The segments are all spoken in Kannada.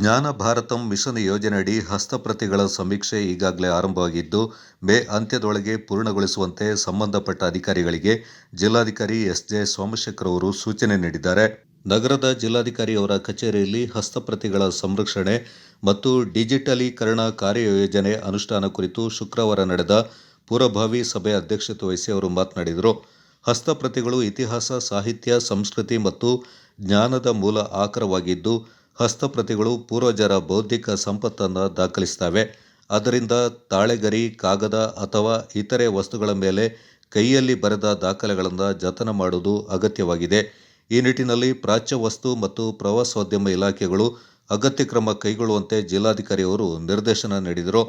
ಜ್ಞಾನ ಭಾರತಂ ಮಿಷನ್ ಯೋಜನೆಯಡಿ ಹಸ್ತಪ್ರತಿಗಳ ಸಮೀಕ್ಷೆ ಈಗಾಗಲೇ ಆರಂಭವಾಗಿದ್ದು, ಮೇ ಅಂತ್ಯದೊಳಗೆ ಪೂರ್ಣಗೊಳಿಸುವಂತೆ ಸಂಬಂಧಪಟ್ಟ ಅಧಿಕಾರಿಗಳಿಗೆ ಜಿಲ್ಲಾಧಿಕಾರಿ ಎಸ್.ಜೆ. ಸೋಮಶೇಖರ್ ಅವರು ಸೂಚನೆ ನೀಡಿದ್ದಾರೆ. ನಗರದ ಜಿಲ್ಲಾಧಿಕಾರಿಯವರ ಕಚೇರಿಯಲ್ಲಿ ಹಸ್ತಪ್ರತಿಗಳ ಸಂರಕ್ಷಣೆ ಮತ್ತು ಡಿಜಿಟಲೀಕರಣ ಕಾರ್ಯಯೋಜನೆ ಅನುಷ್ಠಾನ ಕುರಿತು ಶುಕ್ರವಾರ ನಡೆದ ಪೂರ್ವಭಾವಿ ಸಭೆ ಅಧ್ಯಕ್ಷತೆ ವಹಿಸಿ ಅವರು ಮಾತನಾಡಿದರು. ಹಸ್ತಪ್ರತಿಗಳು ಇತಿಹಾಸ, ಸಾಹಿತ್ಯ, ಸಂಸ್ಕೃತಿ ಮತ್ತು ಜ್ಞಾನದ ಮೂಲ ಆಕರವಾಗಿದ್ದು, ಹಸ್ತಪ್ರತಿಗಳು ಪೂರ್ವಜರ ಬೌದ್ಧಿಕ ಸಂಪತ್ತನ್ನು ದಾಖಲಿಸುತ್ತವೆ. ಆದ್ದರಿಂದ ತಾಳೆಗರಿ, ಕಾಗದ ಅಥವಾ ಇತರೆ ವಸ್ತುಗಳ ಮೇಲೆ ಕೈಯಲ್ಲಿ ಬರೆದ ದಾಖಲೆಗಳನ್ನು ಜತನ ಮಾಡುವುದು ಅಗತ್ಯವಾಗಿದೆ. ಈ ನಿಟ್ಟಿನಲ್ಲಿ ಪ್ರಾಚ್ಯ ವಸ್ತು ಮತ್ತು ಪ್ರವಾಸೋದ್ಯಮ ಇಲಾಖೆಗಳು ಅಗತ್ಯ ಕ್ರಮ ಕೈಗೊಳ್ಳುವಂತೆ ಜಿಲ್ಲಾಧಿಕಾರಿಯವರು ನಿರ್ದೇಶನ ನೀಡಿದರು.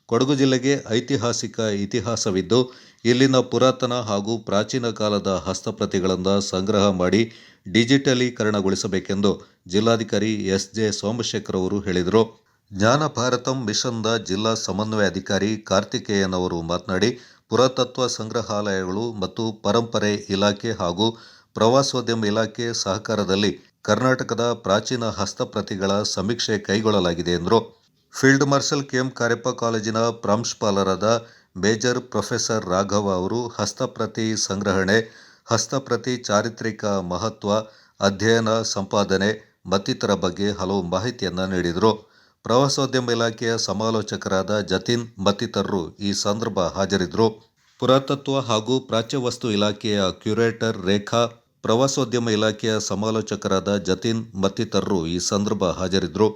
ಕೊಡಗು ಜಿಲ್ಲೆಗೆ ಐತಿಹಾಸಿಕ ಇತಿಹಾಸವಿದ್ದು, ಇಲ್ಲಿನ ಪುರಾತನ ಹಾಗೂ ಪ್ರಾಚೀನ ಕಾಲದ ಹಸ್ತಪ್ರತಿಗಳನ್ನು ಸಂಗ್ರಹ ಮಾಡಿ ಡಿಜಿಟಲೀಕರಣಗೊಳಿಸಬೇಕೆಂದು ಜಿಲ್ಲಾಧಿಕಾರಿ ಎಸ್.ಜೆ. ಸೋಮಶೇಖರ್ ಅವರು ಹೇಳಿದರು. ಜ್ಞಾನ ಭಾರತಂ ಮಿಷನ್ದ ಜಿಲ್ಲಾ ಸಮನ್ವಯ ಅಧಿಕಾರಿ ಕಾರ್ತಿಕೇಯನ್ ಅವರು ಮಾತನಾಡಿ, ಪುರಾತತ್ವ ಸಂಗ್ರಹಾಲಯಗಳು ಮತ್ತು ಪರಂಪರೆ ಇಲಾಖೆ ಹಾಗೂ ಪ್ರವಾಸೋದ್ಯಮ ಇಲಾಖೆ ಸಹಕಾರದಲ್ಲಿ ಕರ್ನಾಟಕದ ಪ್ರಾಚೀನ ಹಸ್ತಪ್ರತಿಗಳ ಸಮೀಕ್ಷೆ ಕೈಗೊಳ್ಳಲಾಗಿದೆ ಎಂದರು. Field marshal K. M. Cariappa ಕಾಲೇಜಿನ ಪ್ರಾಂಶುಪಾಲರಾದ ಮೇಜರ್ ಪ್ರೊಫೆಸರ್ ರಾಘವ ಅವರು ಹಸ್ತಪ್ರತಿ ಸಂಗ್ರಹಣೆ, ಹಸ್ತಪ್ರತಿ ಚಾರಿತ್ರಿಕ ಮಹತ್ವ, ಅಧ್ಯಯನ, ಸಂಪಾದನೆ ಮತ್ತಿತರ ಬಗ್ಗೆ ಹಲವು ಮಾಹಿತಿಯನ್ನು ನೀಡಿದರು. ಪ್ರವಾಸೋದ್ಯಮ ಇಲಾಖೆಯ ಸಮಾಲೋಚಕರಾದ ಜತಿನ್ ಮತ್ತಿತರರು ಈ ಸಂದರ್ಭ ಹಾಜರಿದ್ದರು. ಪುರಾತತ್ವ ಹಾಗೂ ಪ್ರಾಚ್ಯವಸ್ತು ಇಲಾಖೆಯ ಕ್ಯೂರೇಟರ್ ರೇಖಾ, ಪ್ರವಾಸೋದ್ಯಮ ಇಲಾಖೆಯ ಸಮಾಲೋಚಕರಾದ ಜತಿನ್ ಮತ್ತಿತರರು ಈ ಸಂದರ್ಭ ಹಾಜರಿದ್ದರು.